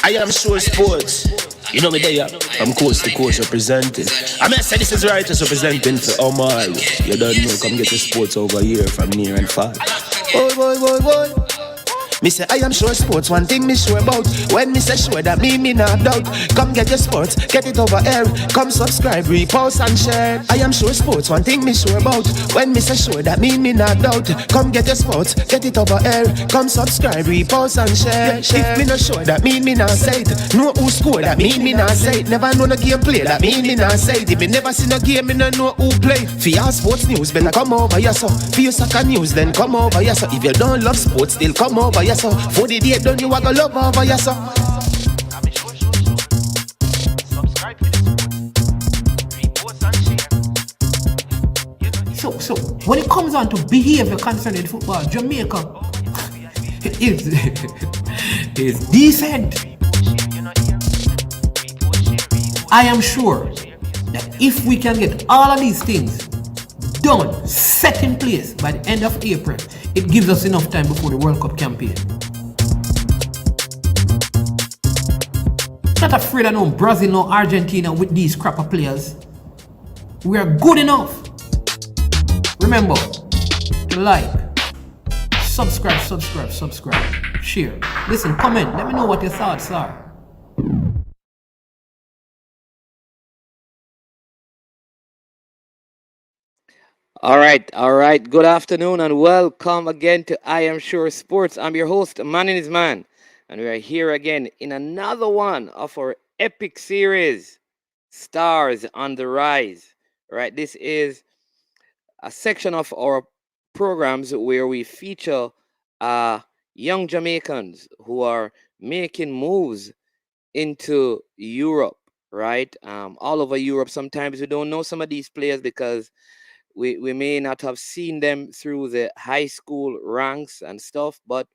I am sure sports. You know me there. I'm coast to coast representing. I mean, I say this is righteous representing for Omar. You don't know, come get the sports over here from near and far. Boy, boy, boy, boy. Me say I am sure sports, one thing me sure about. When me say sure, that me not doubt. Come get your sports, get it over air. Come subscribe, repost and share. I am sure sports, one thing me sure about. When me say sure, that me not doubt. Come get your sports, get it over air. Come subscribe, repost and share. If me not sure, that me not say it. Know who score, that me not say it. Never know no game play, that me not say it. If me never see no game, me no know who play. For your sports news, better come over here so. For your soccer news, then come over here so. If you don't love sports, still come over here so. For the day done, you a go love over here so. So when it comes on to behavior concerning football, Jamaica is decent. I am sure that if we can get all of these things done, set in place by the end of April, it gives us enough time before the World Cup campaign. Not afraid of no Brazil, no Argentina with these crapper players. We are good enough. Remember to like, subscribe, share. Listen, comment. Let me know what your thoughts are. All right. Good afternoon and welcome again to I Am Sure Sports. I'm your host, Man in His Man, and we are here again in another one of our epic series, Stars on the Rise. Right, this is a section of our programs where we feature young Jamaicans who are making moves into Europe. Right, all over Europe. Sometimes we don't know some of these players because we may not have seen them through the high school ranks and stuff, but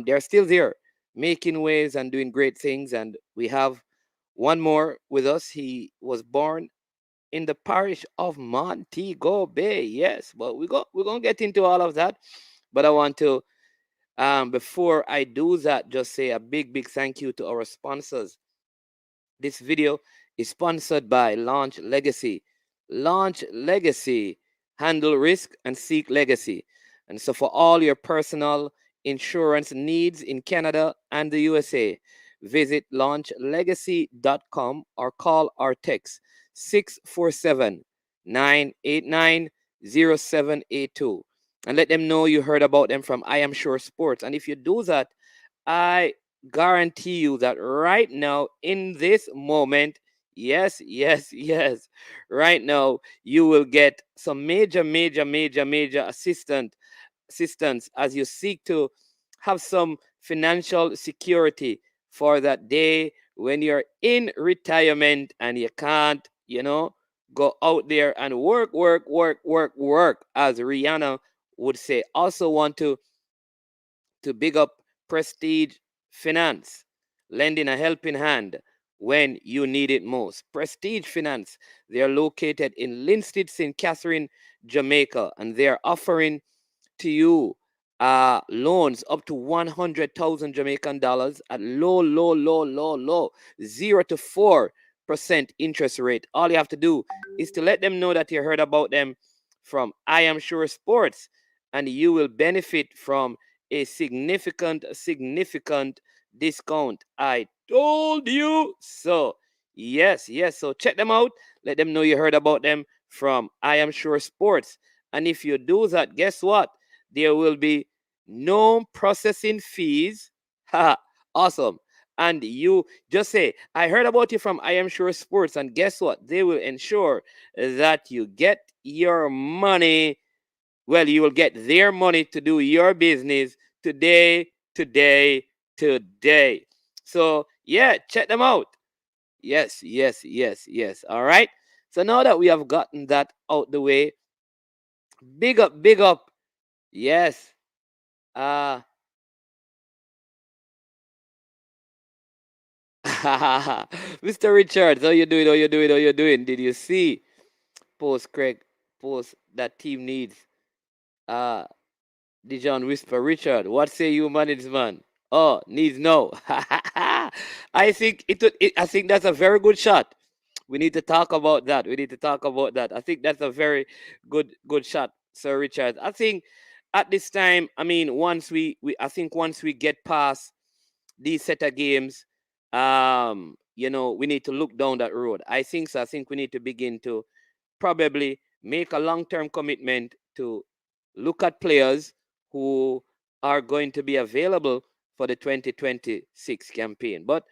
they're still there making waves and doing great things. And we have one more with us. He was born in the parish of Montego Bay. Yes, but we're gonna get into all of that. But I want to before I do that, just say a big thank you to our sponsors. This video is sponsored by Launch Legacy. Launch Legacy, handle risk and seek legacy. And so for all your personal insurance needs in Canada and the USA, visit launchlegacy.com or call or text 647 989 0782 and let them know you heard about them from I Am Sure Sports. And if you do that, I guarantee you that right now, in this moment, yes, right now, you will get some major assistance as you seek to have some financial security for that day when you're in retirement and you can't, go out there and work, as Rihanna would say. Also want to big up Prestige Finance, lending a helping hand when you need it most. Prestige Finance, they are located in Linstead, St. Catherine, Jamaica, and they are offering to you loans up to 100,000 Jamaican dollars at low 0 to 4% interest rate. All you have to do is to let them know that you heard about them from I Am Sure Sports, and you will benefit from a significant discount. I told you so. Yes. So check them out. Let them know you heard about them from I Am Sure Sports. And if you do that, guess what? There will be no processing fees. Awesome. And you just say, I heard about you from I Am Sure Sports. And guess what? They will ensure that you get your money. Well, you will get their money to do your business today. So, yeah, check them out. Yes. All right. So now that we have gotten that out the way, big up. Yes. Mr. Richard, how you doing? Did you see Craig post that team needs Dijon Whisper? Richard, what say you, man? Oh, needs no. I think I think that's a very good shot. We need to talk about that. We need to talk about that. I think that's a very good shot, Sir Richard. I think at this time, I mean, once we I think once we get past these set of games, we need to look down that road. I think so. I think we need to begin to probably make a long-term commitment to look at players who are going to be available for the 2026 campaign. But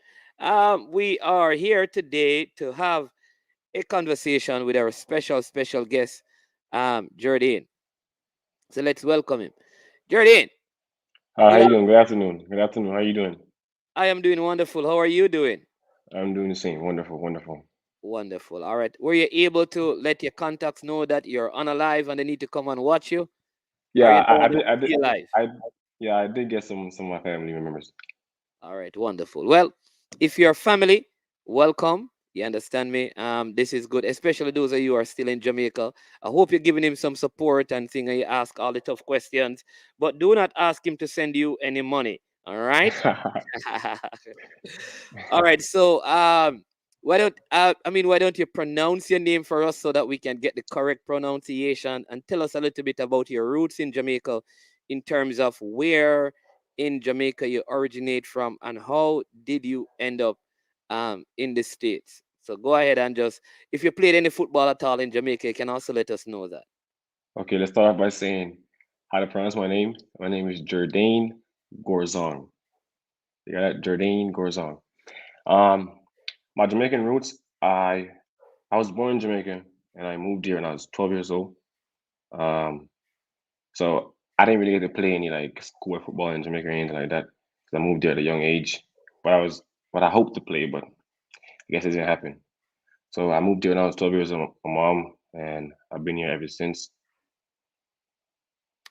we are here today to have a conversation with our special guest, Jerdaine. So let's welcome him. Jerdaine, How good. you doing? Good afternoon. Good afternoon. How you doing? I am doing wonderful. How are you doing? I'm doing the same. Wonderful, wonderful. Wonderful. All right. Were you able to let your contacts know that you're on a live and they need to come and watch you? Yeah, Or you don't I want did. them to I see did. you live? I yeah, I did get some of my family members. All right, wonderful. Well, if you're family, welcome. You understand me? This is good, especially those of you who are still in Jamaica. I hope you're giving him some support and thing, and you ask all the tough questions. But do not ask him to send you any money. All right. All right. So, why don't you pronounce your name for us so that we can get the correct pronunciation, and tell us a little bit about your roots in Jamaica, in terms of where in Jamaica you originate from and how did you end up in the States. So go ahead and just, if you played any football at all in Jamaica, you can also let us know that. Okay, let's start off by saying how to pronounce my name. My name is Jerdaine Gourzong. You got that? Jerdaine Gourzong. Um, my Jamaican roots. I was born in Jamaica and I moved here when I was 12 years old. Um, so I didn't really get to play any like school football in Jamaica or anything like that because I moved here at a young age. But I hoped to play, but I guess it didn't happen. So I moved here when I was 12 years old, my mom, and I've been here ever since.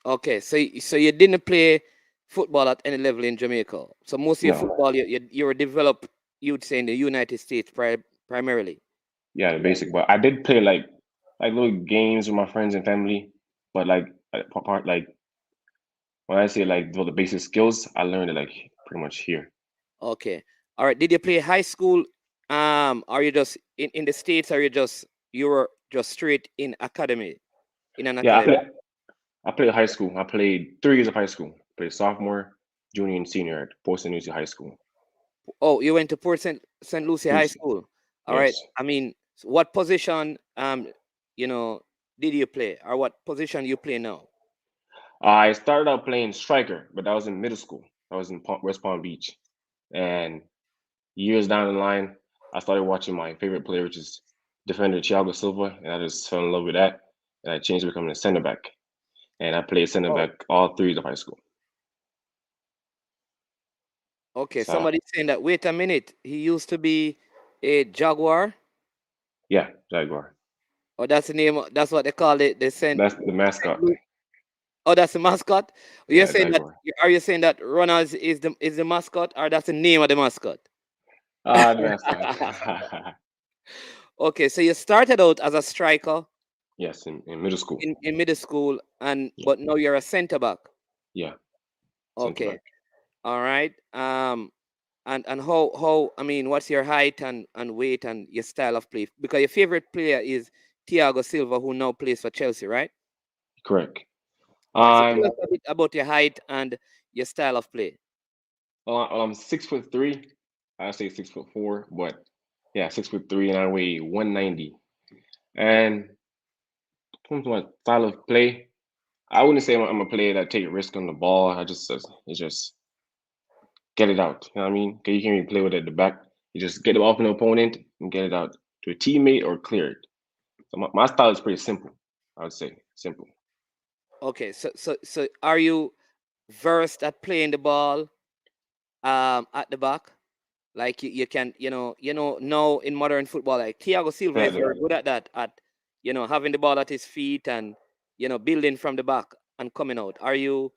Okay, so you didn't play football at any level in Jamaica. So most of your No, football you were developed, you'd say, in the United States primarily. yeah, the basic. But I did play like little games with my friends and family. But part like when I say like the basic skills, I learned it like pretty much here. Okay. All right. Did you play high school? Are you just in the States? Are you were just straight in academy in an Yeah, academy? I played high school. I played 3 years of high school. Played sophomore, junior, and senior at Boston University High School. Oh, you went to Port St. Lucie High Lucy, School. All right. yes. I mean, what position you know did you play, or what position you play now? I started out playing striker, but that was in middle school. I was in West Palm Beach, and years down the line, I started watching my favorite player, which is defender Thiago Silva, and I just fell in love with that. And I changed to becoming a center back. And I played center Oh, back all 3 years of high school. okay. So Somebody saying that. Wait a minute. He used to be a Jaguar. yeah, Jaguar. Or that's the name. That's what they call it. They sent. That's the mascot. Oh, that's the mascot. You're Yeah, saying that? Jaguar. Are you saying that Runners is the mascot, or that's the name of the mascot? Ah, the mascot. Okay, so you started out as a striker Yes, in middle school. in middle school, and Yeah, but now you're a center back. yeah, center Okay, back. all right. And how I mean, what's your height and weight and your style of play? Because your favorite player is Thiago Silva, who now plays for Chelsea, right? Correct. All right. So tell I'm us a bit about your height and your style of play. I'm 6'3". I say 6'4", but yeah, 6'3", and I weigh 190. And when it comes to my style of play, I wouldn't say I'm a player that take a risk on the ball. It's just get it out. You know what I mean? 'Cause you can't really play with it at the back. You just get it off an opponent and get it out to a teammate or clear it. So my style is pretty simple. I would say simple. Okay, so are you versed at playing the ball at the back? Like you can, now in modern football, like Thiago Silva Yeah, is very good at that, at having the ball at his feet and building from the back and coming out. Are you,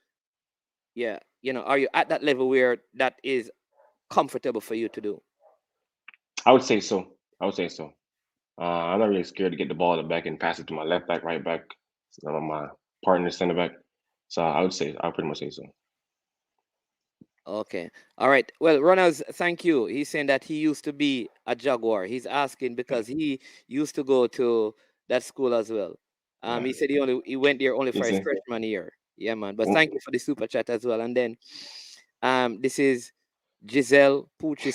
yeah, are you at that level where that is comfortable for you to do? I would say so. I would say so. I'm not really scared to get the ball at the back and pass it to my left back, right back, my partner center back. So I would pretty much say so. Okay. All right. Well, Ronalds, thank you. He's saying that he used to be a Jaguar. He's asking because he used to go to that school as well. Yeah. He said he went there only You for his see? freshman year. Yeah, man. But Mm, thank you for the super chat as well. And then, this is Giselle Pouchy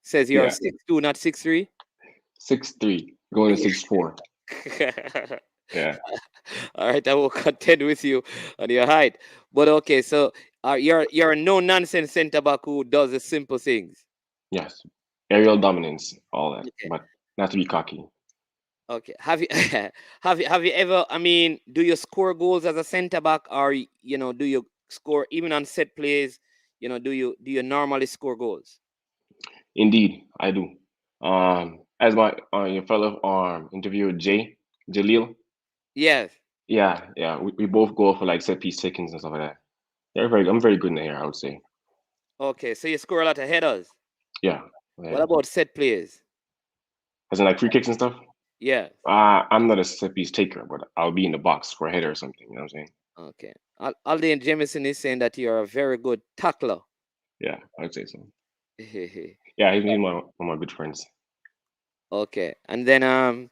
says you're yeah. 6'2", not 6'3". 6'3", going to 6'4". Yeah. All right, I will contend with you on your height. But okay, so you're a no nonsense centre back who does the simple things. Yes. Aerial dominance, all that, Okay. but not to be cocky. Okay. Have you have you ever? I mean, do you score goals as a centre back, or do you score even on set plays? Do you normally score goals? Indeed, I do. As my your fellow interviewer Jaleel, Yes. yeah, we both go for like set piece takings and stuff like that. Yeah, I'm very good in the air, I would say. Okay, so you score a lot of headers. Yeah, What yeah. about set plays? As in like free kicks and stuff. Yeah. I'm not a set piece taker, but I'll be in the box for a header or something. You know what I'm saying? Okay. Alden Jamison is saying that you're a very good tackler. Yeah, I would say so. Yeah, he's one of my good friends. Okay, and then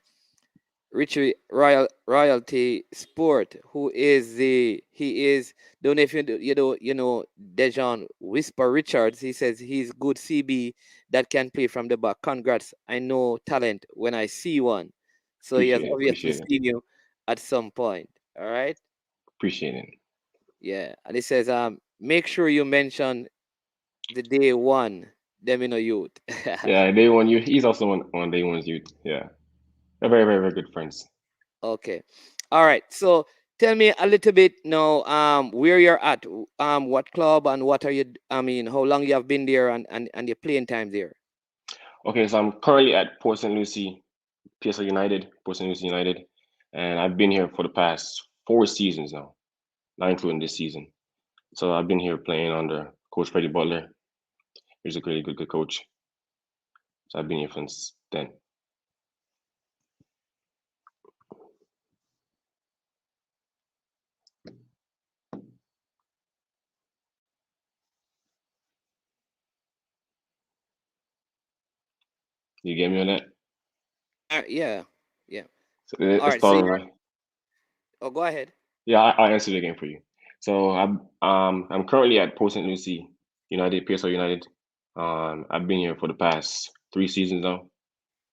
Richie Royalty Sport, who is he is, don't know if you know Dejan Whisper Richards. He says he's good CB that can play from the back. Congrats! I know talent when I see one. So he has obviously Appreciate it, seen you at some point. All right. appreciate it. Yeah, and he says make sure you mention the day one. Them in a youth. Yeah, day one, you. He's also one day one's youth. Yeah, they're very good friends. Okay. All right. So tell me a little bit now, where you're at, what club and what are you, I mean, how long you have been there and your playing time there. Okay, so I'm currently at Port St. Lucie, PSL United, Port St. Lucie United, and I've been here for the past 4 seasons now, not including this season. So I've been here playing under Coach Freddie Butler. He's a really good coach. So I've been here since then. You get me on that? Yeah. Yeah. So All let's right. So start you're, over. oh, go ahead. Yeah, I'll answer it again for you. So I'm currently at Port St. Lucie United, PSL United. I've been here for the past 3 seasons now,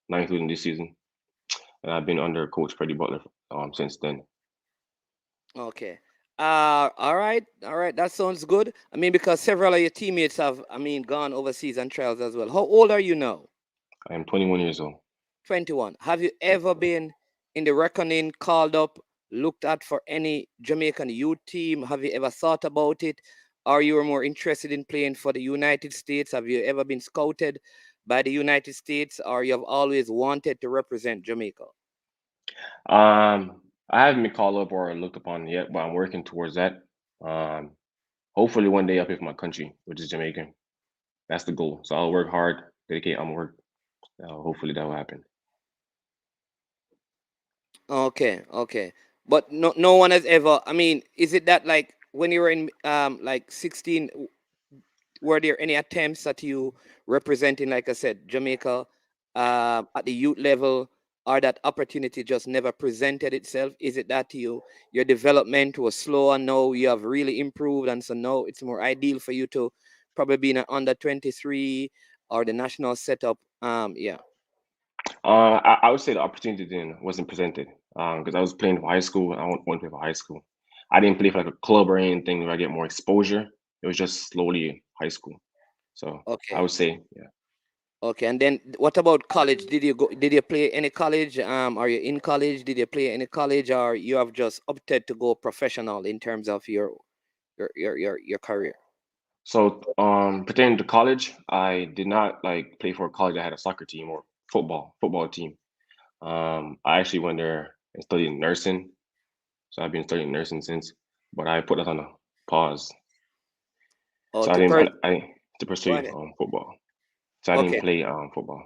not including this season, and I've been under Coach Freddie Butler since then. Okay. All right. All right. That sounds good. I mean, because several of your teammates have, I mean, gone overseas on trials as well. How old are you now? I am 21 years old. 21. Have you ever been in the reckoning, called up, looked at for any Jamaican youth team? Have you ever thought about it? Are you more interested in playing for the United States? Have you ever been scouted by the United States, or you have always wanted to represent Jamaica? I haven't been called up or looked upon yet, but I'm working towards that. Um, Hopefully one day I'll play for my country, which is Jamaican. That's the goal. So I'll work hard, dedicate on work. Hopefully that will happen. Okay, okay. But no one has ever, I mean, is it that like when you were in like 16, were there any attempts at you representing, like I said, Jamaica at the youth level, or that opportunity just never presented itself? Is it that your development was slow and now you have really improved, and so now it's more ideal for you to probably be in an under 23 or the national setup? Yeah. I would say the opportunity then wasn't presented because I was playing for high school. I want to play for high school. I didn't play for like a club or anything where I get more exposure. It was just slowly high school. So I Okay. would say, yeah. Okay, and then what about college? Did you play any college? Are you in college? Did you play any college, or you have just opted to go professional in terms of your career? So pertaining to college, I did not like play for a college that had a soccer team or football team. I actually went there and studied nursing. So I've been studying nursing since, but I put that on a pause. Oh, So to per I to Go pursue ahead. football. So I didn't Okay, play football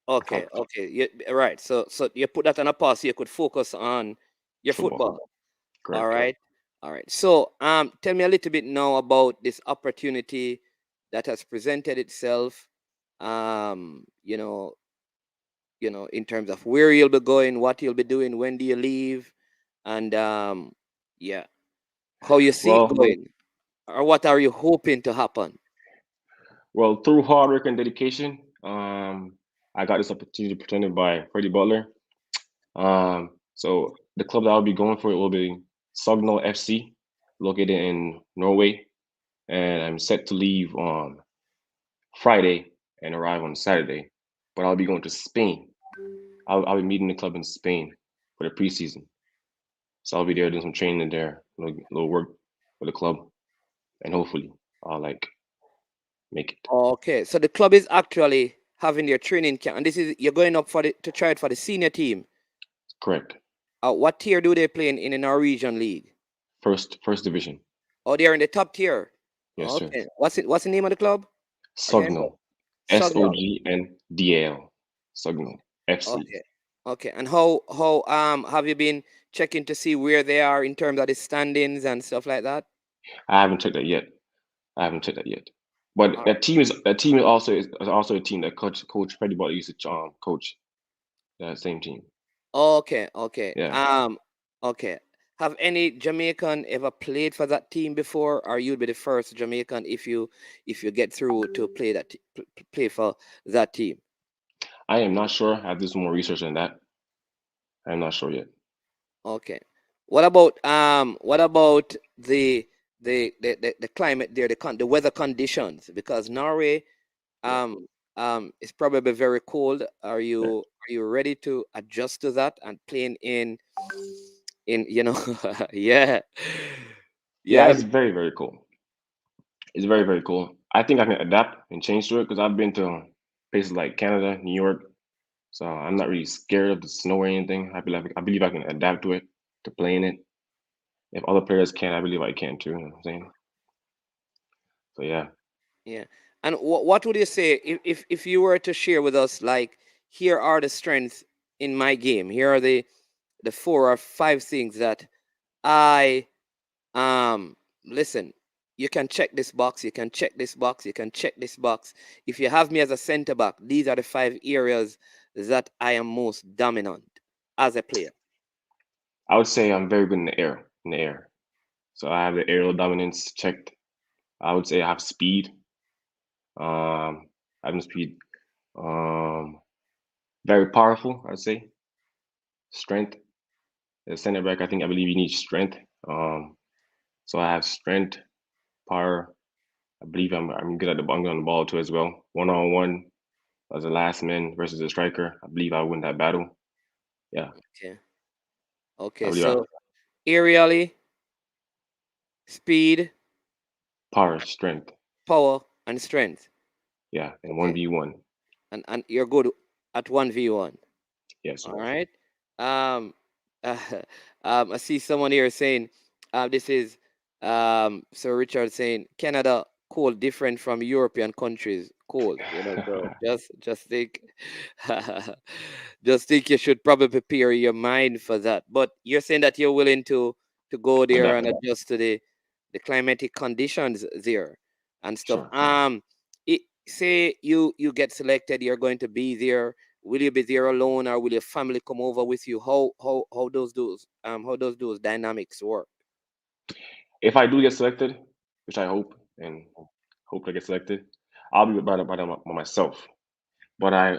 in okay, college. okay. Right. So you put that on a pause so you could focus on your Football, football. All correct. right. All right. So, tell me a little bit now about this opportunity that has presented itself. Um, you know, in terms of where you'll be going, what you'll be doing, when do you leave, and yeah, how you see it Well, going, or what are you hoping to happen? well, through hard work and dedication, I got this opportunity presented by Freddie Butler. So the club that I'll be going for will be Sogno FC, located in Norway, and I'm set to leave on Friday and arrive on Saturday. But I'll be going to Spain. I'll be meeting the club in Spain for the preseason. So I'll be there doing some training there, little work for the club, and hopefully I'll like make it. Okay, so the club is actually having their training camp, and this is you're going up for to try it for the senior team. Correct. What tier do they play in the Norwegian league? First division. Oh, they're in the top tier. Yes, sir. Okay, what's the name of the club again? Sogno. Sogno. Sognal. Sogno FC. Okay. Okay. And how have you been checking to see where they are in terms of the standings and stuff like that? I haven't checked that yet. I haven't checked that yet. But All right. that team is also a team that Coach Freddie Butler used to coach. That same team. Okay, okay. Yeah. Okay. Have any Jamaican ever played for that team before, or you'd be the first Jamaican if you get through to play play for that team? I am not sure. I have to do some more research on that. I'm not sure yet. Okay. What about the climate there, the weather conditions? Because Norway Yeah. is probably very cold. Are Yeah. you ready to adjust to that and playing in yeah. Yeah, Yeah. it's very, very cool. It's very, very cool. I think I can adapt and change to it because I've been to places like Canada, New York, so I'm not really scared of the snow or anything. I believe I can adapt to it, to playing it. If other players can, I believe I can too. You know what I'm saying? So yeah, Yeah. And what would you say if you were to share with us, like, here are the strengths in my game. Here are the 4 or 5 things that I listen, you can check this box, you can check this box, you can check this box. If you have me as a center back, these are the 5 areas that I am most dominant as a player. I would say I'm very good in the air. In the air, so I have the aerial dominance checked. I would say I have speed. Having speed. Um, very powerful. I'd say strength. As center back, I believe you need strength. So I have strength, power. I believe I'm good at I'm good on the ball too as well. One on one as a last man versus a striker. I believe I win that battle. Yeah, Okay. I Okay, believe so aerially, speed, power, strength. power, and strength. Yeah, and one Okay. v one. And you're good at 1v1. Yes, All sir. right. Um, uh, I see someone here saying, this is Sir Richard saying Canada cold different from European countries cold. So just think, just think you should probably prepare your mind for that. But you're saying that you're willing to go there Adapt. and adjust to the climatic conditions there and stuff. Sure. Say you get selected, you're going to be there. Will you be there alone, or will your family come over with you? How does those dynamics work? If I do get selected, which I hope and hope I get selected, I'll be by myself. But I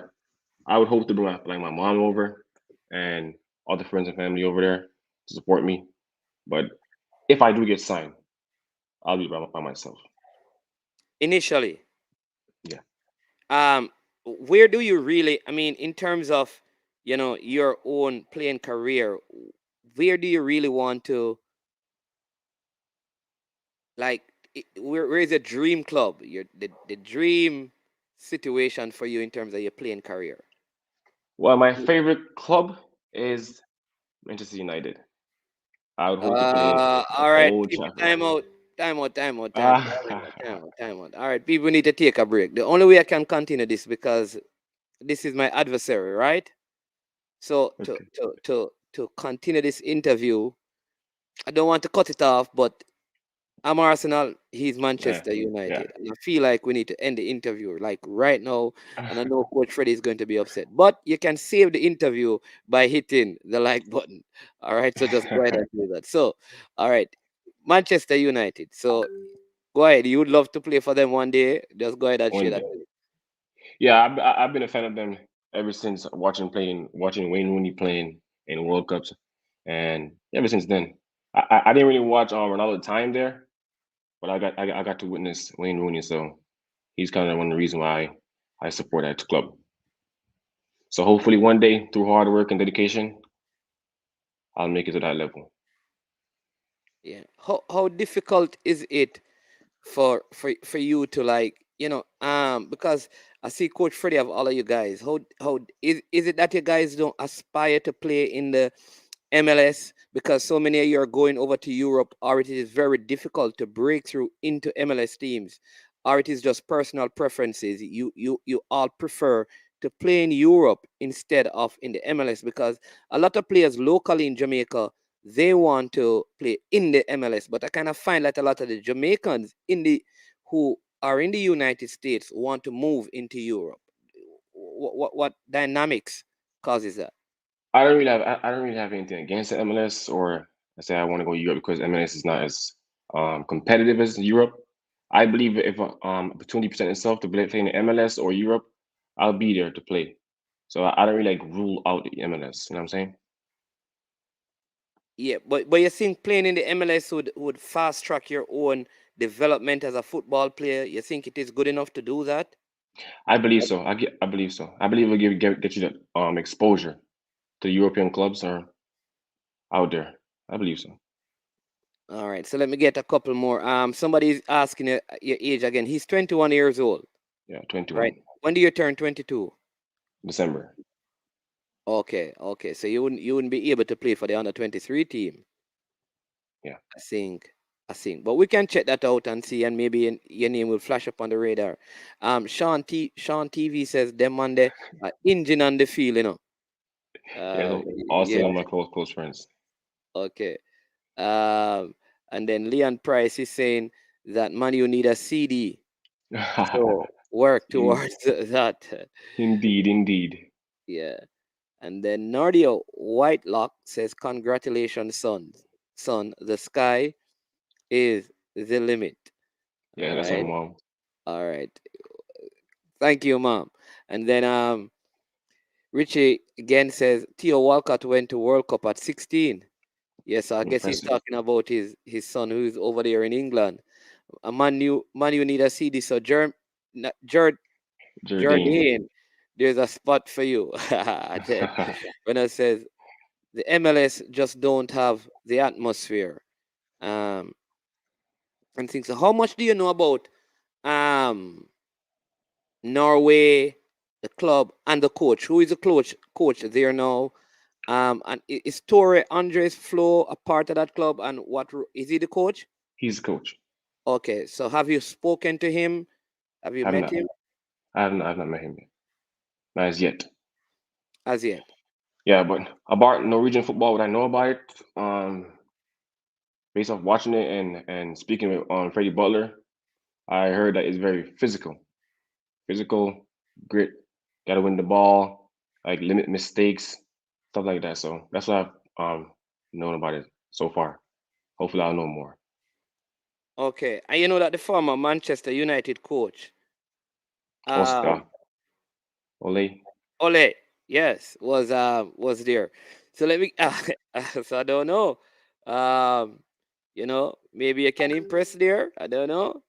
would hope to bring my mom over and all the friends and family over there to support me. But if I do get signed, I'll be by myself. Initially, Yeah. um, where do you really? I mean, in terms of your own playing career, where do you really want to, like? Where is a dream club? The dream situation for you in terms of your playing career. Well, my favorite club is Manchester United. I would hope to play at All right. Old People, Trafford. time out. Time out. Time out. Time out. Time out. Time Ah, out. Time out. All right. People need to take a break. The only way I can continue this, because this is my adversary, right? So to okay. to to to continue this interview, I don't want to cut it off, but I'm Arsenal, he's Yeah, Manchester yeah. United. And I feel like we need to end the interview like right now. And I know Coach Freddie is going to be upset. But you can save the interview by hitting the like button. All right. So just go ahead and do that. So, all right. Manchester United. So go ahead. You would love to play for them one day. Just go ahead and share One that. day. Yeah, I've been a fan of them ever since watching Wayne Rooney playing in World Cups, and ever since then, I didn't really watch Ronaldo time there, but I got to witness Wayne Rooney, so he's kind of one of the reasons why I support that club. So hopefully one day, through hard work and dedication, I'll make it to that level. Yeah. How difficult is it for you to like because I see Coach Freddie of all of you guys. How is it that you guys don't aspire to play in the MLS because so many of you are going over to Europe, or it is very difficult to break through into MLS teams, or it is just personal preferences. You all prefer to play in Europe instead of in the MLS because a lot of players locally in Jamaica they want to play in the MLS, but I kind of find that a lot of the Jamaicans in the who are in the United States want to move into Europe. What dynamics causes that? I don't really have anything against the MLS, or I say I want to go to Europe because MLS is not as competitive as Europe. I believe if opportunity present itself to play in the MLS or Europe, I'll be there to play. So I don't really like rule out the MLS. You know what I'm saying? Yeah, but you think playing in the MLS would fast track your own development as a football player? You think it is good enough to do that? I believe so. I believe so. I believe it'll get you that exposure to European clubs or out there. I believe so. All right, so let me get a couple more. Somebody is asking your age again. He's 21 years old, Yeah, right? 21 When do you turn 22? December. Okay, okay. So you wouldn't be able to play for the under 23 team. Yeah. I think. I think. But we can check that out and see, and maybe your name will flash up on the radar. Sean TV says them on the engine on the field, you know. Yeah, so also Yeah, one of my close friends. okay. Um, and then Leon Price is saying that man, you need a CD. So work In, towards that. indeed, indeed. Yeah. And then Nardio Whitelock says, congratulations, son. The sky is the limit. All Yeah, that's my right. mom. All right. Thank you, mom. And then Richie again says Theo Walcott went to World Cup at 16. Yes, I guess he's Impressive. talking about his son who's over there in England. A man, you need a CD. So Jourdain. Jourdain, there's a spot for you. And then when I says the MLS just don't have the atmosphere. Um, and things. So how much do you know about um Norway, the club, and the coach? Who is the coach there now? And is Torre Andres Flo a part of that club? And is he the coach? He's the coach. Okay, so have you spoken to him? Have you Have met not. him I've not met him yet. Not as yet. as yet? Yeah, but about Norwegian football, what I know about it, based off watching it and speaking with Freddie Butler, I heard that it's very physical. Physical, grit, gotta win the ball, like limit mistakes, stuff like that. So that's what I've known about it so far. Hopefully I'll know more. Okay, and you know that the former Manchester United coach, um, Oscar, Ole. Ole, yes, was there. So let me. So I don't know. Maybe you can impress there. I don't know.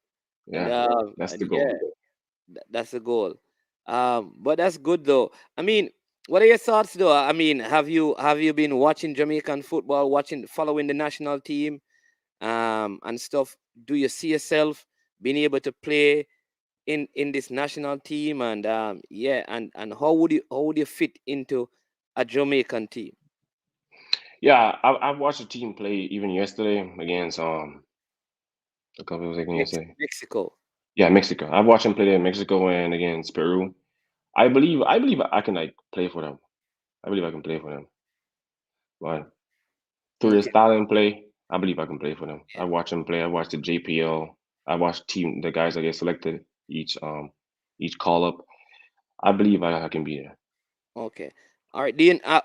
And Yeah, that's and the yeah, goal. that's the goal. But that's good though. I mean, what are your thoughts though? I mean, have you been watching Jamaican football, following the national team, and stuff? Do you see yourself being able to play in this national team? And yeah, and how would you fit into a Jamaican team? Yeah, I've watched the team play even yesterday against a couple of against Mexico. yeah, Mexico. I've watched them play in Mexico and against Peru. I believe I can like play for them. I believe I can play for them. But through the Okay. style and play. I believe I can play for them. I watch them play. I watch the JPL. I watch the guys that get selected each call up. I believe I can be there. Okay. All right.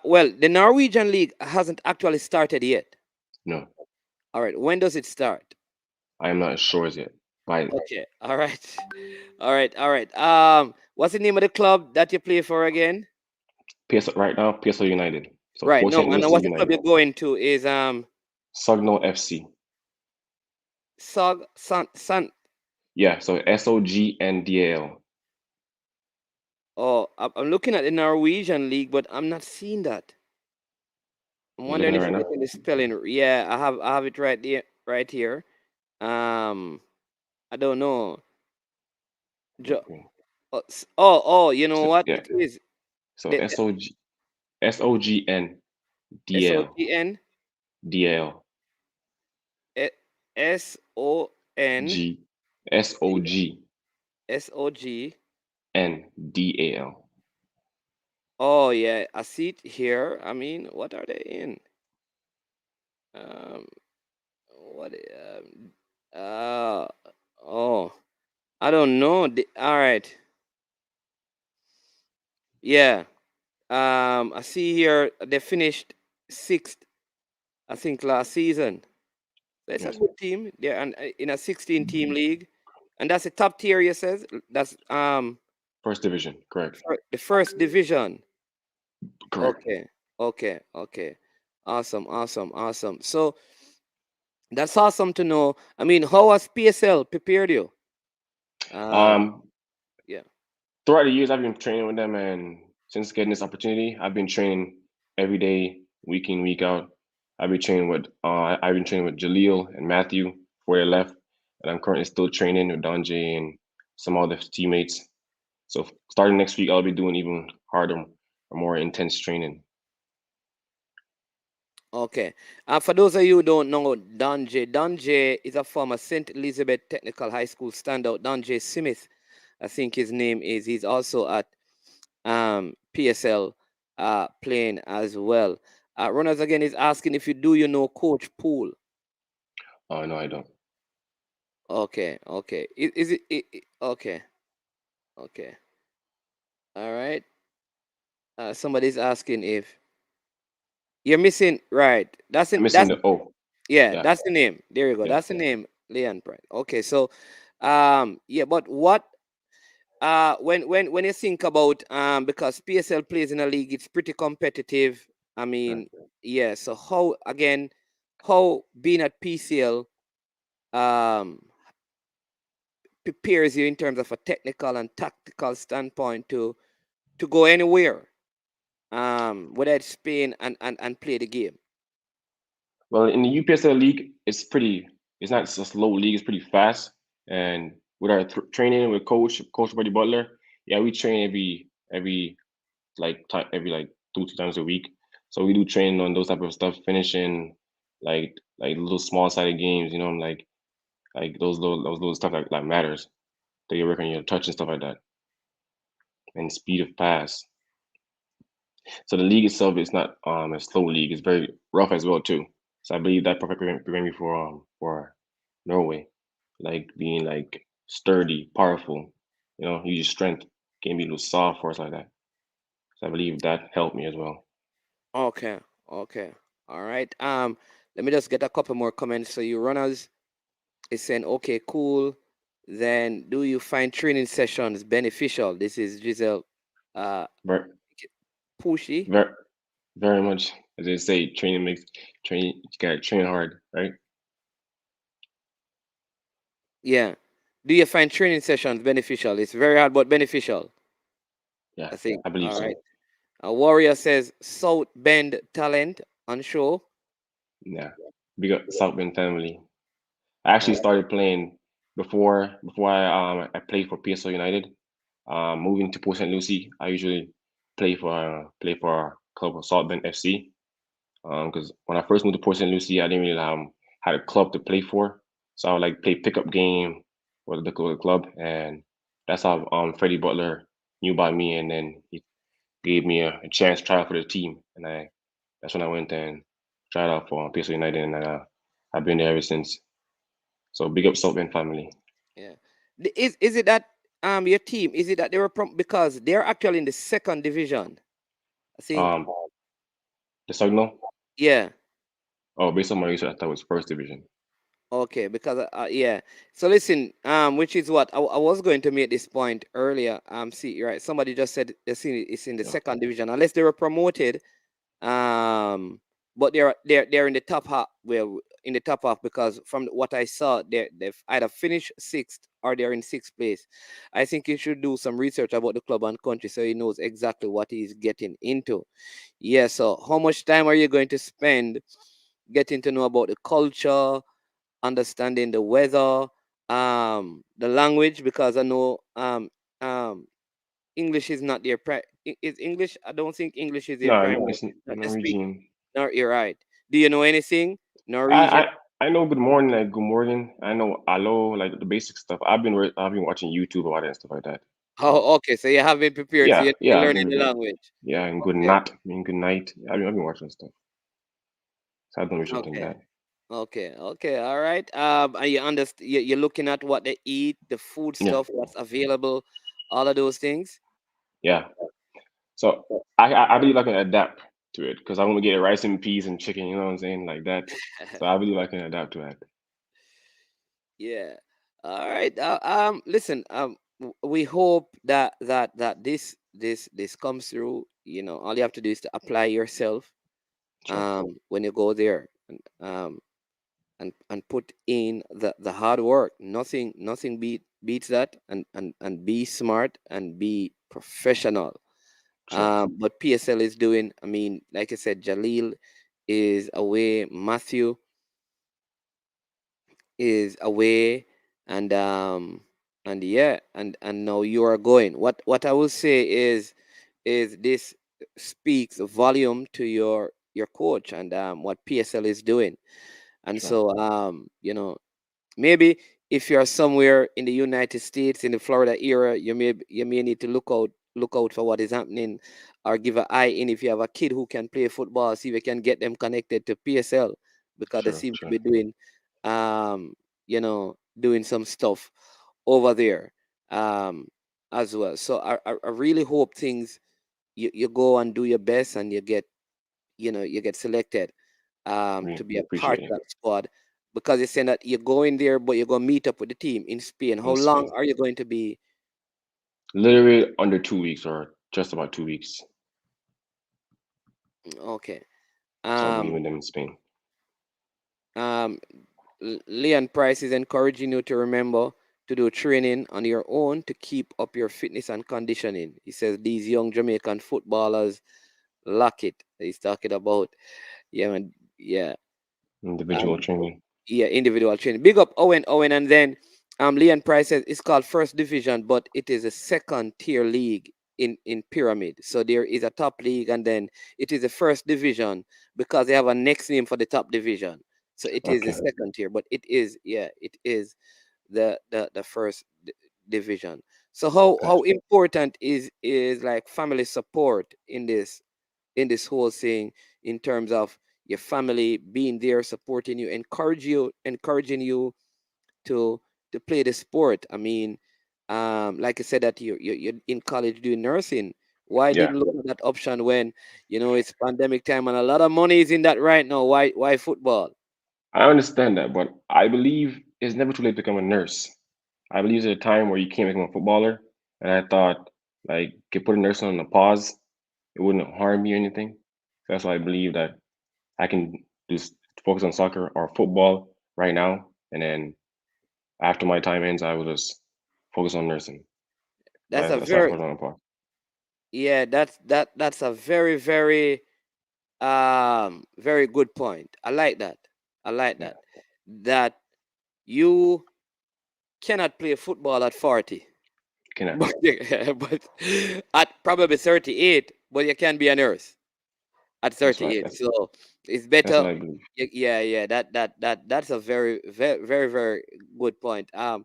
Well, the Norwegian league hasn't actually started yet. No, All right. When does it start? I am not sure as yet. But Okay. All right. All right. All right. What's the name of the club that you play for again? PS right now, PSO United. So Right. Port No, St. and Lucie what's the club United. you're going to is Sugno FC. Sog San. Yeah, so SOGNDAL. Oh, I'm looking at the Norwegian league, but I'm not seeing that. I'm You looking wondering at it if right you're now? getting the spelling. Yeah, I have it right there, right here. Um, I don't know. Jo- Okay. You know So what? yeah, It is so the SOGNDAL. SOGN SON G SOGNDAL. SOG. Oh yeah, I see it here. I mean, what are they in? Um, what? Uh, oh, I don't know. All right, yeah. I see here they finished sixth, I think, last season. That's a Yes. good team. They're in a 16-team league, and that's a top tier. You says that's First division, correct. the first division. Correct. Okay, okay, okay. Awesome, awesome, awesome. So that's awesome to know. I mean, how has PSL prepared you? Um, Um, yeah. Throughout the years, I've been training with them, and since getting this opportunity, I've been training every day, week in, week out. I've been training with Jaleel and Matthew before they left, and I'm currently still training with Donjay and some other teammates. So starting next week, I'll be doing even harder or more intense training. Okay. For those of you who don't know, Donjay is a former St. Elizabeth Technical High School standout. Donjay Smith, I think his name is. He's also at PSL playing as well. Runners again is asking if you know Coach Poole. Oh no, I don't. Okay, okay. Okay, okay. All right. Somebody's asking if you're missing. Right. That's I'm in. missing That's the O. Yeah. Yeah, That's the name. There you go. yeah. That's the name. Leon Pride. Okay. So, yeah. But what? When you think about because PSL plays in a league, it's pretty competitive. I Right. mean, yeah. So how being at PCL um prepares you in terms of a technical and tactical standpoint to go anywhere, whether it's Spain and play the game. Well, in the UPSL league, it's not a slow league. It's pretty fast. And with our training with Coach Buddy Butler, yeah, we train every every like 2 3 times a week. So we do training on those type of stuff, finishing like little small sided games. Like those little stuff like matters. That you work on your touch and stuff like that, and speed of pass. So the league itself is not a slow league. It's very rough as well too. So I believe that prepare me for Norway, like being like sturdy, powerful. Use your strength. Can't be a little soft for us like that. So I believe that helped me as well. Okay, okay, all right. Let me just get a couple more comments. So you runners is saying, okay, cool. Then do you find training sessions beneficial? This is Giselle uh Very, Pushy. very, very much. As they say, training makes training. You gotta train hard, right? Yeah. Do you find training sessions beneficial? It's very hard, but beneficial, Yeah, I think. I believe All so. right. A warrior says South Bend talent on show. Yeah, big up South Bend family. I All actually right. started playing before I played for PSO United. Moving to Port St. Lucie, I usually play for a club of Salt Bend FC. Because when I first moved to Port St. Lucie, I didn't really had a club to play for, so I would like play pickup game with the club, and that's how Freddie Butler knew about me, and then he gave me a chance to try out for the team, and I that's when I went and tried out for PSO United, and I've been there ever since. So big up South Bend family. Yeah. Is it that your team, is it that they were because they're actually in the second division, I think. Um, the Signal. Yeah. Oh, based on my research, I thought it was first division. Okay, because yeah. So listen, which is what I was going to make this point earlier. See, right? Somebody just said it's in the Yeah, second division, unless they were promoted. But they're in the top half. Well, in the top half because from what I saw, they've either finished sixth or they're in sixth place. I think he should do some research about the club and country so he knows exactly what he's getting into. Yeah. So how much time are you going to spend getting to know about the culture, understanding the weather, the language? Because I know um English is not their is English. I don't think English is their no, primary. no, it's That they speak. Norwegian. No, you're right. Do you know anything I, Norwegian? I know good morning, like good morning. I know hello, like the basic stuff. I've been watching YouTube about it and stuff like that. So Oh, okay. So you have been prepared. So yeah, you're yeah, I've learning been the good. language. Yeah, and good Okay. night. I mean good night. I've been watching stuff. So I've done research in Okay. that. Okay. Okay. All right. And you understand? You're looking at what they eat, the food Yeah, stuff, what's available, all of those things. yeah. So I believe I can adapt to it because I want to get rice and peas and chicken. You know what I'm saying, like that. So I believe I can adapt to that. Yeah. All right. Listen. We hope that this comes through. You know, all you have to do is to apply yourself. Sure. When you go there, and put in the hard work. Nothing beats that. And be smart and be professional. Sure. But PSL is doing. I mean, like I said, Jalil is away. Matthew is away, and yeah, and now you are going. What I will say is this speaks volume to your coach and what PSL is doing. And Sure. so maybe if you're somewhere in the United States, in the Florida area, you may need to look out for what is happening, or give an eye in if you have a kid who can play football. See if we can get them connected to PSL because they Sure. seem to Sure. be doing some stuff over there um, as well. So I really hope things you go and do your best and you get selected We to be a part appreciate of it. that squad, because you're saying that you're going there, but you're going to meet up with the team in Spain. How In long Spain. are you going to be? Literally under 2 weeks or just about 2 weeks. Okay. So I'll be Um, with them in Spain. um, Leon Price is encouraging you to remember to do training on your own to keep up your fitness and conditioning. He says these young Jamaican footballers lack it. He's talking about, yeah, man, yeah. Individual Um, training. yeah, individual training. Big up Owen, and then Leon Price says it's called First Division, but it is a second tier league in Pyramid. So there is a top league, and then it is a first division because they have a next name for the top division. So it is the Okay. second tier, but it is the first division. So how Gotcha. important is like family support in this whole thing, in terms of your family being there supporting you, encouraging you to play the sport? I mean, like I said that you're in college doing nursing. Why Yeah. didn't look at that option when it's pandemic time and a lot of money is in that right now? Why football? I understand that, but I believe it's never too late to become a nurse. I believe there's a time where you can't become a footballer, and I thought like could put a nursing on a pause. It wouldn't harm me or anything. So that's why I believe that I can just focus on soccer or football right now, and then after my time ends, I will just focus on nursing. That's a That's why I very put it on a pause. yeah, that's a very very good point. I like that. I like Yeah, that you cannot play football at 40, cannot. but, but at probably 38, but you can be a nurse at That's right. 38. So it's That's better. what I believe. Yeah. That's a very, very, very, very good point. Uh,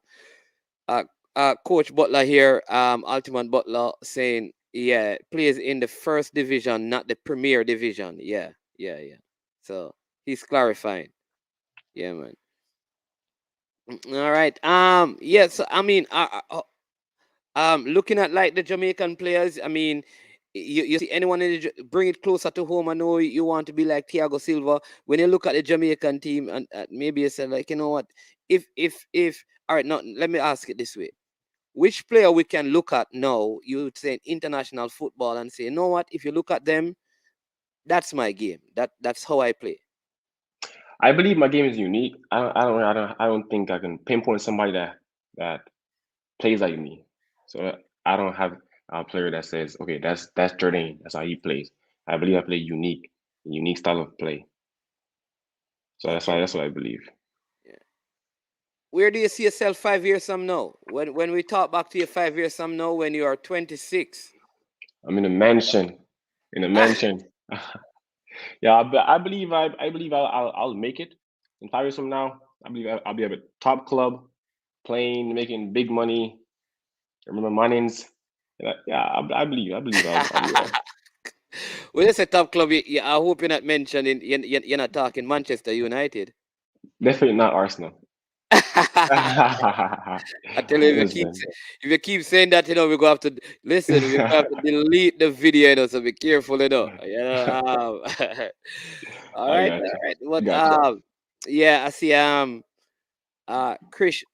Coach Butler here, Ultimate Butler, saying, yeah, plays in the first division, not the Premier Division. Yeah. So he's clarifying. Yeah, man. All right. Yeah. So I mean, looking at like the Jamaican players, I mean, you see anyone in bring it closer to home. I know you want to be like Thiago Silva. When you look at the Jamaican team, and maybe you say like, you know what? If all right, now let me ask it this way: which player we can look at now? You would say in international football and say, you know what? If you look at them, that's my game. That's how I play. I believe my game is unique. I don't think I can pinpoint somebody that plays like me. So I don't have a player that says, okay, that's Jourdain. That's how he plays. I believe I play unique style of play. So Okay. that's what I believe. Yeah. Where do you see yourself 5 years from now? When we talk back to you 5 years from now, when you are 26. I'm in a mansion, in a mansion. Yeah, I believe I'll make it in 5 years from now. I believe I'll be at a top club, playing, making big money. Remember Mannings. Yeah, I believe I'll be there. When you say top club, I hope you're not mentioning, you're not talking Manchester United. Definitely not Arsenal. I tell you, Listen. if you keep saying that, we're going to have to listen. We're going to have to delete the video, so be careful, all I right, got all you. right. I But got you. yeah, I see. Chris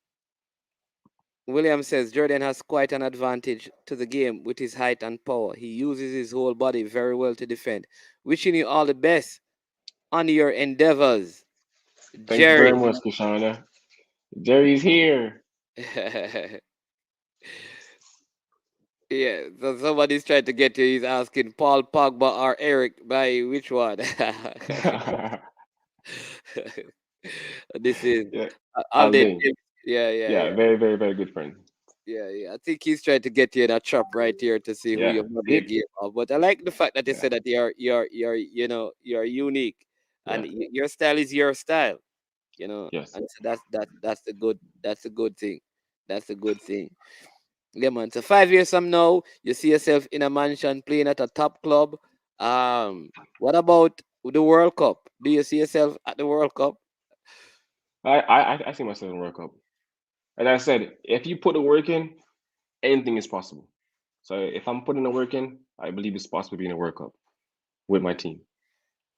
Williams says Jordan has quite an advantage to the game with his height and power. He uses his whole body very well to defend. Wishing you all the best on your endeavors, Thank you very Jerry. much, Kashana. Jerry's here. Yeah, so somebody's trying to get you. He's asking Paul Pogba or Eric by which one? This is Yeah, Alden. Alding. Yeah, yeah, Yeah, yeah, very, very, very good friend. yeah, yeah. I think he's trying to get you in a trap right here to see who Yeah, you're gonna be a hit. game of. But I like the fact that they Yeah, said that you're you're unique, and yeah, your style is your style. yes. And so that's a good thing. That's a good thing. Yeah, man. So 5 years from now, you see yourself in a mansion playing at a top club. What about the World Cup? Do you see yourself at the World Cup? I see myself in World Cup. As I said, if you put the work in, anything is possible. So if I'm putting the work in, I believe it's possible to be in a World Cup with my team.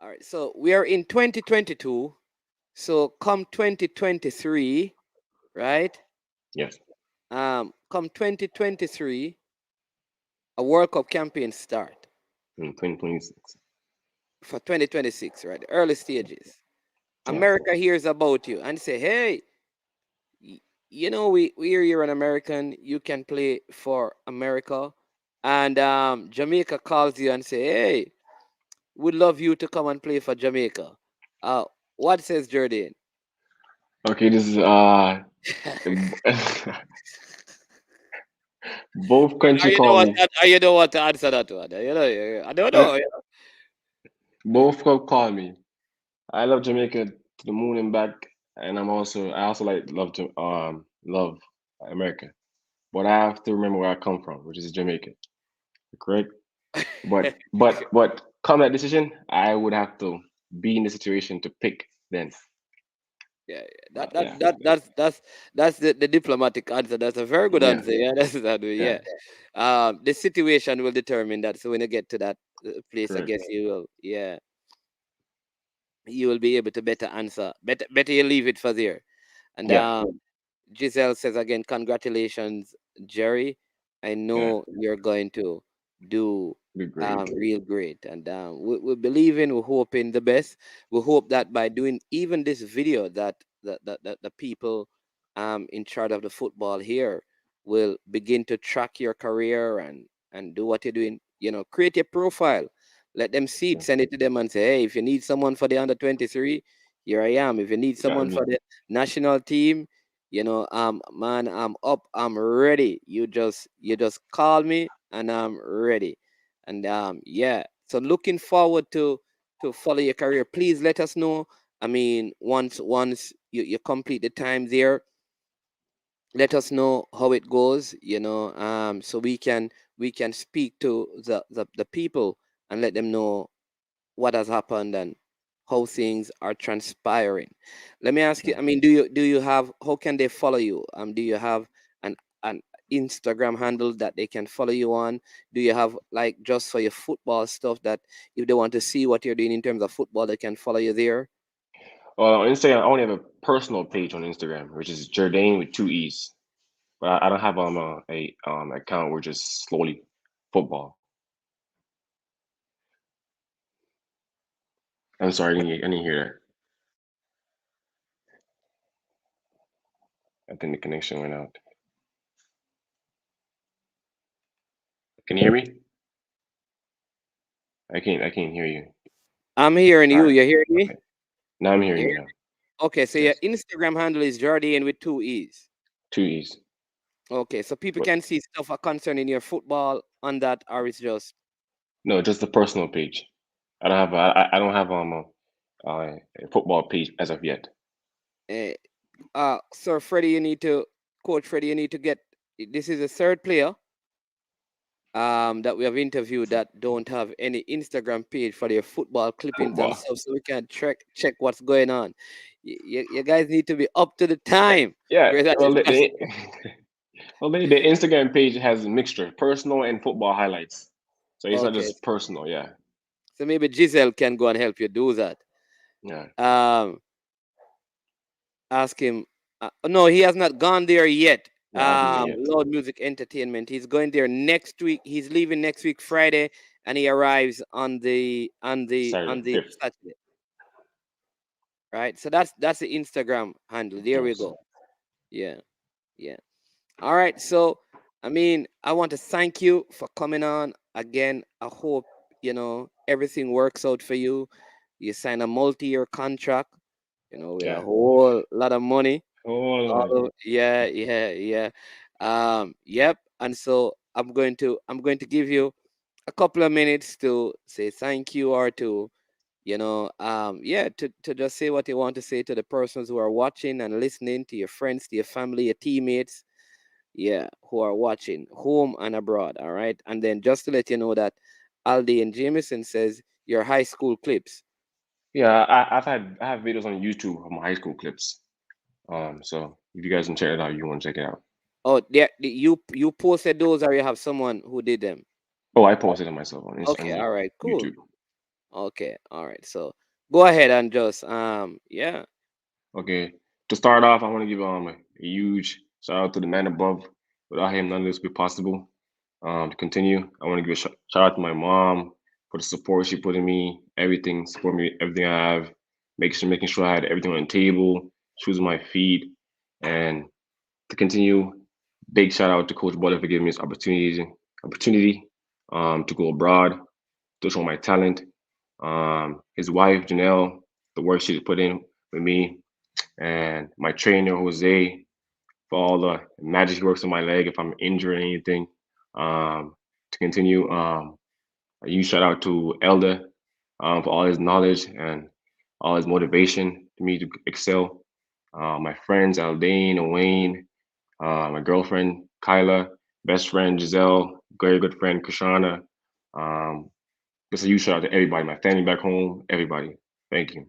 All right. So we are in 2022. So come 2023, right? Yes. Come 2023, a World Cup campaign start In 2026. for 2026, right? The early stages. Yeah. America hears about you and say, hey, y- we hear you're an American. You can play for America. And Jamaica calls you and say, hey, we'd love you to come and play for Jamaica. Uh, what says Jordan? Okay, this is both country You know call what? me. You know what to answer that one. I don't Uh, know. both call me. I love Jamaica to the moon and back, and I also like love America. But I have to remember where I come from, which is Jamaica, correct? But come that decision, I would have to be in the situation to pick then. Yeah, yeah. But That yeah, that that that's the diplomatic answer. That's a very good yeah, answer. Yeah, that's that way. yeah, Yeah. The situation will determine that. So when you get to that place, I correct. guess you will. Yeah, you will be able to better answer. Better you leave it for there. And Yeah, Giselle says again, congratulations, Jerry. I yeah, know you're going to do be great. real great. And we believe in, we're hoping the best. We hope that by doing even this video that the people in charge of the football here will begin to track your career and do what you're doing. Create a profile. Let them see it, Yeah, send it to them and say, hey, if you need someone for the under 23, here I am. If you need got someone for me. the national team, man, I'm up, I'm ready. You just call me and I'm ready. And yeah, so looking forward to follow your career. Please let us know. I mean, once you complete the time there, let us know how it goes, so we can speak to the people and let them know what has happened, and how things are transpiring. Let me ask you. I mean, do you have? How can they follow you? Do you have an Instagram handle that they can follow you on? Do you have like just for your football stuff that if they want to see what you're doing in terms of football, they can follow you there? Well, on Instagram, I only have a personal page on Instagram, which is Jourdain with two E's. But I don't have a account where just slowly football. I'm sorry, I didn't hear that. I think the connection went out. Can you hear me? I can't hear you. I'm hearing All you. right. You hearing me? Okay. Now I'm hearing You you hear now. Okay, so your Yes. Instagram handle is Jourdain with two E's. Two E's. Okay, so people But can see stuff concerning your football on that, or it's just no, just the personal page. I don't have a football page as of yet. uh, Sir Freddie, Coach Freddie, you need to get. This is the third player that we have interviewed that don't have any Instagram page for their football clippings and Football. stuff, so we can check what's going on. You guys need to be up to the time. Yeah. Where that Well, is just the Instagram page has a mixture, personal and football highlights. So it's not okay. just personal. Yeah. So maybe Giselle can go and help you do that. Yeah. Um, Ask him. No, he has not gone there yet. No, I haven't yet. Loud Music Entertainment. He's going there next week. He's leaving next week Friday, and he arrives on Saturday, the 5th. Saturday. Right. So that's the Instagram handle. There we Yes. go. Yeah, yeah. All right. So I mean, I want to thank you for coming on again. I hope everything works out for you. You sign a multi-year contract. With a Yeah. whole lot of money. Oh, money. Yeah, yeah, yeah. Yep. And so I'm going to give you a couple of minutes to say thank you or to, yeah, to just say what you want to say to the persons who are watching and listening, to your friends, to your family, your teammates, yeah, who are watching, home and abroad. All right. And then just to let you know that Aldi and Jameson says your high school clips. Yeah, I have videos on YouTube of my high school clips. So if you guys can check it out, you want to check it out. Oh, you posted those or you have someone who did them? Oh, I posted it myself on Okay, all right, cool. YouTube. Okay, all right. So go ahead and just yeah. Okay. To start off, I want to give a huge shout out to the man above. Without him, none of this would be possible. To continue, I want to give a shout out to my mom for the support she put in me, everything, support me, everything I have, making sure I had everything on the table, shoes on my feet, and to continue, big shout out to Coach Butler for giving me this opportunity to go abroad, to show my talent. His wife Janelle, the work she's put in with me, and my trainer Jose for all the magic he works on my leg if I'm injured or anything. To continue, a huge shout out to Elder for all his knowledge and all his motivation for me to excel. My friends Aldane, Wayne, my girlfriend Kyla, best friend Giselle, very good friend Kashana. Um, just a huge shout out to everybody, my family back home, everybody. Thank you.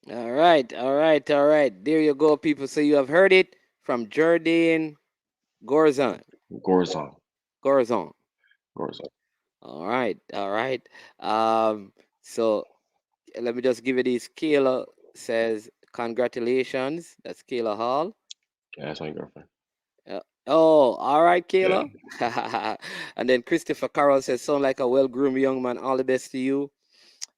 All right, all right, all right. There you go, people. So you have heard it from Jerdaine Gourzong. Gorzon, Gorzon. Gorzon. All right, all right. So let me just give you this. Kayla says congratulations. That's Kayla Hall. Yeah, that's my girlfriend. Oh, all right, Yeah, Kayla. And then Christopher Carroll says, sound like a well-groomed young man. All the best to you.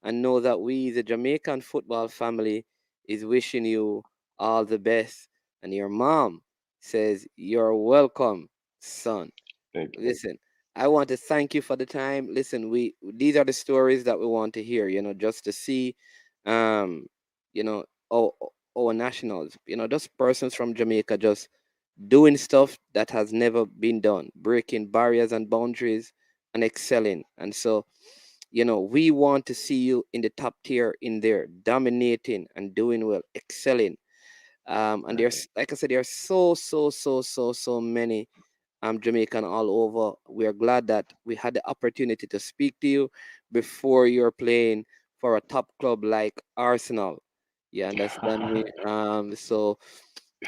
And know that we, the Jamaican football family, is wishing you all the best. And your mom says, you're welcome, son. thank you. Listen, I want to thank you for the time. Listen, these are the stories that we want to hear, just to see, um, you know, our, our nationals, just persons from Jamaica just doing stuff that has never been done, breaking barriers and boundaries and excelling. And so, we want to see you in the top tier in there, dominating and doing well, excelling. And there's, like I said, there are so many Jamaican all over. We are glad that we had the opportunity to speak to you before you're playing for a top club like Arsenal. You understand me? So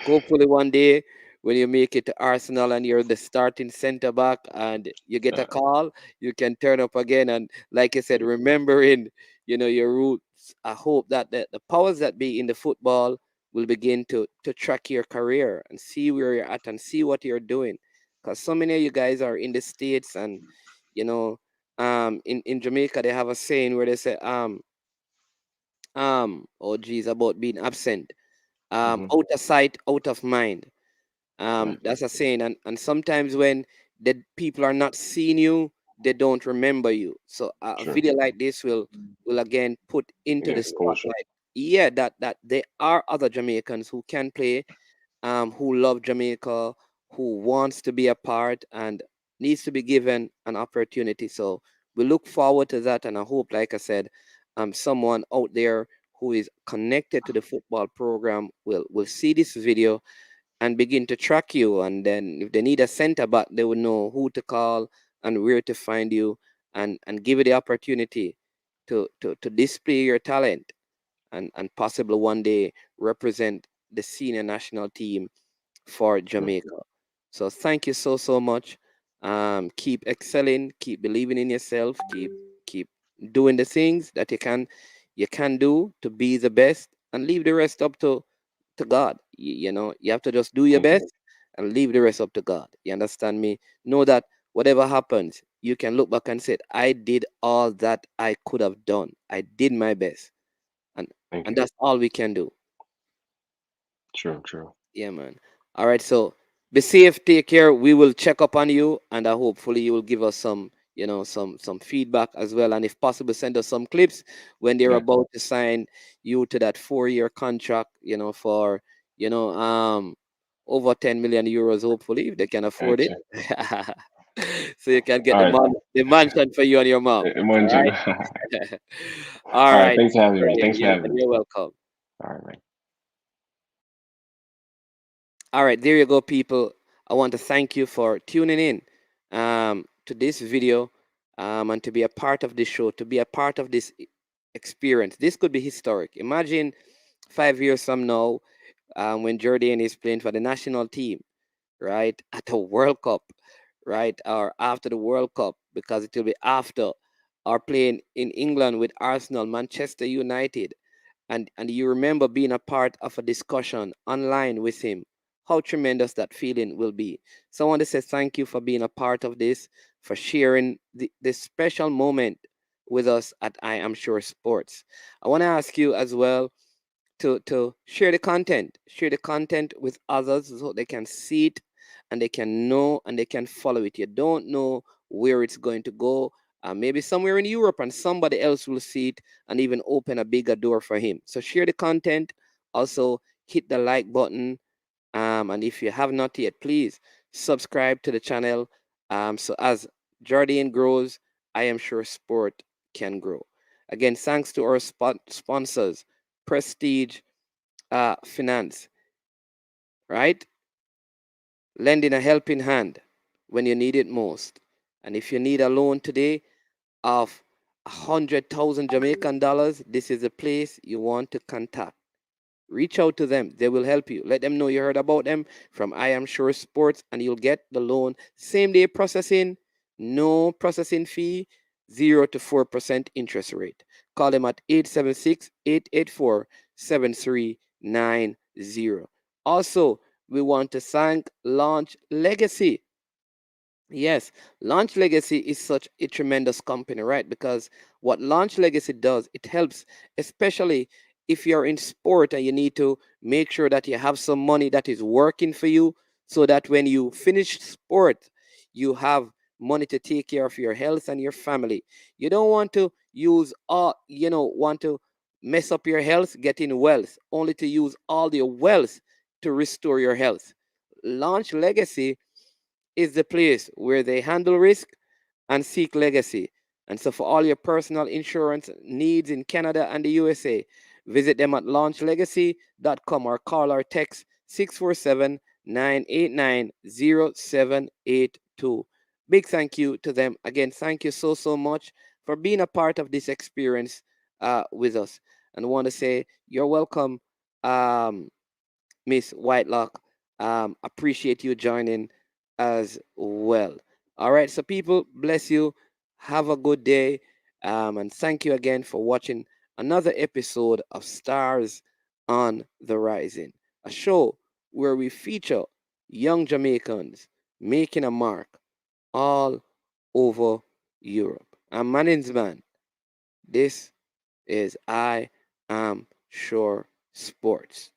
hopefully one day when you make it to Arsenal and you're the starting center back and you get a call, you can turn up again. And like I said, remembering, your roots, I hope that the powers that be in the football will begin to track your career and see where you're at and see what you're doing. Because so many of you guys are in the States and, you know, in Jamaica, they have a saying where they say, oh geez, about being absent, Hmm. out of sight, out of mind. Right. That's a saying, and sometimes when the people are not seeing you, they don't remember you. So a True. video like this will again put You into get the exposure. spotlight. Yeah, that there are other Jamaicans who can play, who love Jamaica, who wants to be a part and needs to be given an opportunity. So we look forward to that, and I hope, like I said, someone out there who is connected to the football program will see this video and begin to track you. And then if they need a center back, they will know who to call and where to find you, and give you the opportunity to display your talent, and possibly one day represent the senior national team for True. Jamaica. So thank you so much. Keep excelling, keep believing in yourself, keep doing the things that you can do to be the best, and leave the rest up to God. You have to just do your Thank you. best and leave the rest up to God. You understand me? Know that whatever happens, you can look back and say, I did all that I could have done. I did my best. And Thank and you. that's all we can do. True. True. Yeah, man. All right, so be safe, take care. We will check up on you, and hopefully you will give us some feedback as well, and if possible, send us some clips when they're Yeah. about to sign you to that 4-year contract. For you know um over 10 million euros, hopefully, if they can afford it. Gotcha. So you can get All right. the mansion for you and your mom. All Manju. right. All All right. right. Thanks for having me. Brilliant. Thanks for having me. You're welcome. All right, man. All right, there you go, people. I want to thank you for tuning in to this video, and to be a part of this show, to be a part of this experience. This could be historic. Imagine 5 years from now, when Jourdain is playing for the national team, right, at the World Cup, right, or after the World Cup, because it will be after, or playing in England with Arsenal, Manchester United, and you remember being a part of a discussion online with him, how tremendous that feeling will be. So I want to say thank you for being a part of this, for sharing this special moment with us at I Am Sure Sports. I want to ask you as well to share the content with others so they can see it, and they can know, and they can follow it. You don't know where it's going to go. Maybe somewhere in Europe, and somebody else will see it and even open a bigger door for him. So share the content. Also hit the like button, and if you have not yet, please subscribe to the channel, so as Jerdaine grows, I am sure sport can grow. Again, thanks to our sponsors, Prestige Finance, right? Lending a helping hand when you need it most. And if you need a loan today of 100,000 Jamaican dollars, this is the place you want to contact. Reach out to them. They will help you. Let them know you heard about them from I Am Sure Sports, and you'll get the loan same day processing, no processing fee, 0 to 4% interest rate. Call them at 876-884-7390. Also, we want to thank Launch Legacy. Yes, Launch Legacy is such a tremendous company, right? Because what Launch Legacy does, it helps, especially if you're in sport and you need to make sure that you have some money that is working for you, so that when you finish sport, you have money to take care of your health and your family. You don't want to want to mess up your health, getting wealth, only to use all your wealth to restore your health. Launch Legacy is the place where they handle risk and seek legacy. And so, for all your personal insurance needs in Canada and the USA, visit them at launchlegacy.com, or call or text 647-989-0782. Big thank you to them. Again, thank you so much for being a part of this experience, with us. And I want to say you're welcome, um, Miss Whitelock. Appreciate you joining as well. All right, so people, bless you. Have a good day. And thank you again for watching another episode of Stars on the Rising, a show where we feature young Jamaicans making a mark all over Europe. I'm Manning's man. This is I Am Sure Sports.